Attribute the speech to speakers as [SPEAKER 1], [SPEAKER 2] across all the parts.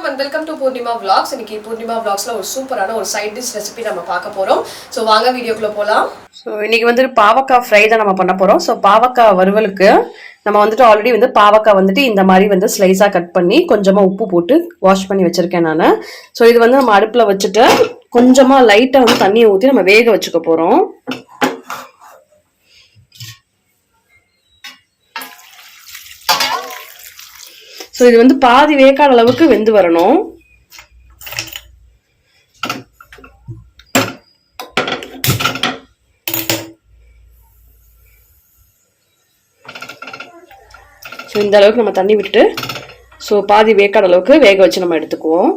[SPEAKER 1] and welcome to Poornima Vlogs. இன்னைக்கு Poornima Vlogsல ஒரு சூப்பரான ஒரு சைட் டிஷ் ரெசிபி நம்ம பார்க்க போறோம். சோ வாங்க வீடியோக்குள்ள போலாம். சோ இன்னைக்கு வந்து பாவக்காய் ஃப்ரை தான் நம்ம பண்ண போறோம். சோ பாவக்காய் வறுவலுக்கு நம்ம வந்துட்டு ஆல்ரெடி வந்து பாவக்காய் வந்துட்டு இந்த மாதிரி வந்து ஸ்லைஸா கட் பண்ணி கொஞ்சமா உப்பு போட்டு வாஷ் பண்ணி வச்சிருக்கேன் நான். சோ இது வந்து நம்ம அடுப்புல வச்சுட்டு கொஞ்சமா லைட்டா வந்து தண்ணியை ஊத்தி நம்ம வேக வச்சுக்க போறோம். ஸோ இது வந்து பாதி வேக்கான அளவுக்கு வெந்து வரணும். ஸோ இந்த அளவுக்கு நம்ம தண்ணி விட்டுட்டு ஸோ பாதி வேக்கான அளவுக்கு வேக வச்சு நம்ம எடுத்துக்குவோம்.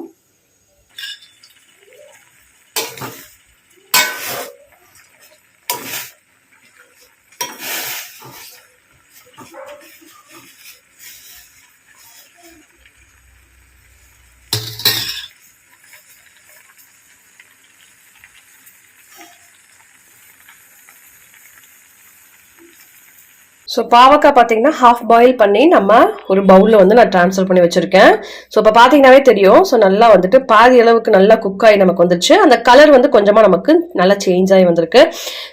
[SPEAKER 1] ஸோ பாவக்காய் பார்த்தீங்கன்னா ஹாஃப் பாயில் பண்ணி நம்ம ஒரு பவுலில் வந்து நான் ட்ரான்ஸ்ஃபர் பண்ணி வச்சுருக்கேன். ஸோ இப்போ பார்த்தீங்கன்னாவே தெரியும். ஸோ நல்லா வந்துட்டு பாதி அளவுக்கு நல்லா குக் ஆகி நமக்கு வந்துருச்சு. அந்த கலர் வந்து கொஞ்சமாக நமக்கு நல்லா சேஞ்ச் ஆகி வந்திருக்கு.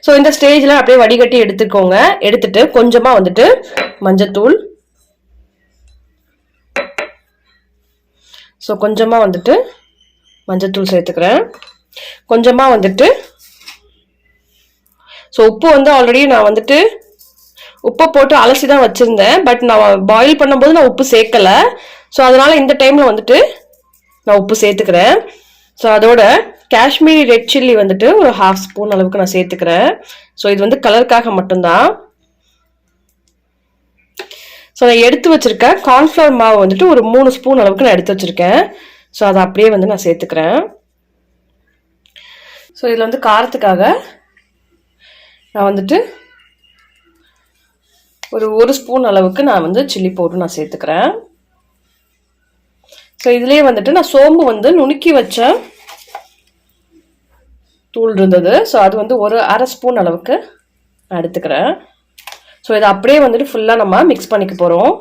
[SPEAKER 1] ஸோ இந்த ஸ்டேஜில் அப்படியே வடிகட்டி எடுத்துக்கோங்க. எடுத்துட்டு கொஞ்சமாக வந்துட்டு மஞ்சத்தூள், ஸோ கொஞ்சமாக வந்துட்டு மஞ்சத்தூள் சேர்த்துக்கிறேன். கொஞ்சமாக வந்துட்டு ஸோ உப்பு வந்து ஆல்ரெடி நான் வந்துட்டு உப்பை போட்டு அலசி தான் வச்சுருந்தேன். பட் நான் பாயில் பண்ணும்போது நான் உப்பு சேர்க்கலை. ஸோ அதனால் இந்த டைமில் வந்துட்டு நான் உப்பு சேர்த்துக்கிறேன். ஸோ அதோட காஷ்மீரி ரெட் சில்லி வந்துட்டு ஒரு 1/2 ஸ்பூன் அளவுக்கு நான் சேர்த்துக்கிறேன். ஸோ இது வந்து கலருக்காக மட்டும்தான். ஸோ நான் எடுத்து வச்சுருக்கேன் கார்ன்ஃப்ளவர் மாவு வந்துட்டு ஒரு 3 ஸ்பூன் அளவுக்கு நான் எடுத்து வச்சுருக்கேன். ஸோ அதை அப்படியே வந்து நான் சேர்த்துக்கிறேன். ஸோ இதில் வந்து காரத்துக்காக நான் வந்துட்டு ஒரு ஸ்பூன் அளவுக்கு நான் வந்து சில்லி பவுடர் நான் சேர்த்துக்கிறேன். ஸோ இதுலேயே வந்துட்டு நான் சோம்பு வந்து நுணுக்கி வச்ச தூள் இருந்தது. ஸோ அது வந்து ஒரு 1/2 ஸ்பூன் அளவுக்கு நான் எடுத்துக்கிறேன். ஸோ இதை அப்படியே வந்துட்டு ஃபுல்லாக நம்ம மிக்ஸ் பண்ணிக்க போகிறோம்.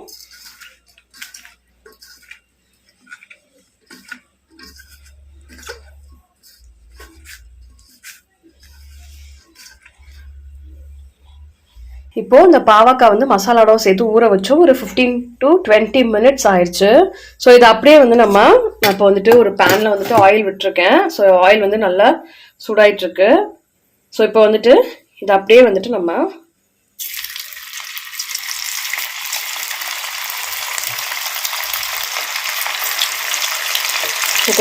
[SPEAKER 1] இப்போ இந்த பாவக்காய் வந்து மசாலாவோட சேர்த்து ஊற வச்சோம். ஒரு 15 to 20 minutes ஆயிடுச்சு. ஸோ இதை அப்படியே வந்து நான் இப்போ வந்துட்டு ஒரு பேனில் வந்துட்டு ஆயில் விட்டுருக்கேன். ஸோ ஆயில் வந்து நல்லா சூடாயிட்டு இருக்கு. ஸோ இப்போ வந்துட்டு இதை அப்படியே வந்துட்டு நம்ம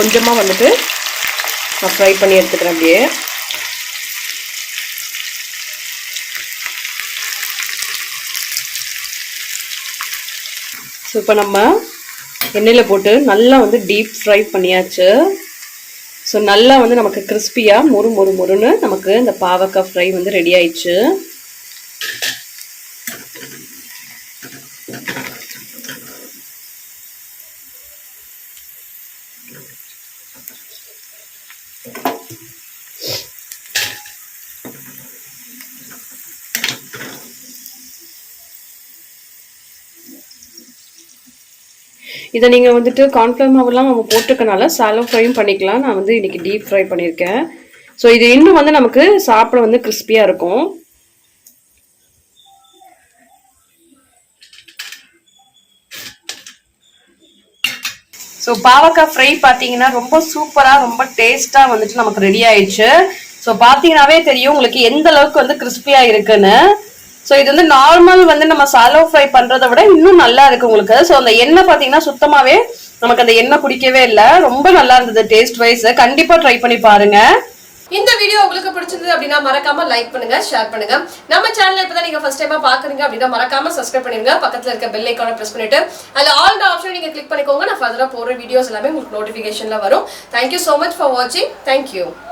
[SPEAKER 1] கொஞ்சமாக வந்துட்டு நான் ஃப்ரை பண்ணி எடுத்துக்கிறேன் அப்படியே. ஸோ இப்போ நம்ம எண்ணெயில் போட்டு நல்லா வந்து டீப் ஃப்ரை பண்ணியாச்சு. ஸோ நல்லா வந்து நமக்கு கிறிஸ்பியாக மொறுன்னு நமக்கு இந்த பாவக்காய் ஃப்ரை வந்து ரெடி ஆயிடுச்சு. இதை நீங்கள் வந்துட்டு கார்ன்ஃப்ளவர் மாவுலாம் நம்ம போட்டுக்கனால சாலோ ஃப்ரையும் பண்ணிக்கலாம். நான் வந்து இன்னைக்கு டீப் ஃப்ரை பண்ணியிருக்கேன். ஸோ இது இன்னும் வந்து நமக்கு சாப்பிட வந்து கிறிஸ்பியாக இருக்கும். ஸோ பாவக்காய் ஃப்ரை பார்த்தீங்கன்னா ரொம்ப சூப்பராக ரொம்ப டேஸ்ட்டாக வந்துட்டு நமக்கு ரெடி ஆயிடுச்சு. ஸோ பார்த்தீங்கன்னாவே தெரியும் உங்களுக்கு எந்த அளவுக்கு வந்து கிறிஸ்பியாக இருக்குன்னு. ஸோ இது வந்து நார்மல் வந்து நம்ம சாலோ ஃப்ரை பண்றதை விட இன்னும் நல்லா இருக்கு உங்களுக்கு. ஸோ அந்த எண்ணெய் பார்த்தீங்கன்னா சுத்தமாவே நமக்கு அந்த எண்ணெய் குடிக்கவே இல்லை. ரொம்ப நல்லா இருந்தது டேஸ்ட் வைஸ். கண்டிப்பா ட்ரை பண்ணி பாருங்க. இந்த வீடியோ உங்களுக்கு பிடிச்சிருந்தது அப்படின்னா மறக்காம லைக் பண்ணுங்க, ஷேர் பண்ணுங்க. நம்ம சேனல் இப்பதான் நீங்க ஃபர்ஸ்ட் டைமா பாக்குறீங்க அப்படின்னா மறக்காம சப்ஸ்கிரைப் பண்ணிருங்க. பக்கத்துல இருக்க பெல் ஐகானை பிரஸ் பண்ணிட்டு அதுல ஆல் த ஆப்ஷன் நீங்க கிளிக் பண்ணிக்கோங்க. நான் ஃபர்தரா போற வீடியோஸ் எல்லாமே உங்களுக்கு நோட்டிபிகேஷன்ல வரும். Thank you so much for watching. Thank you.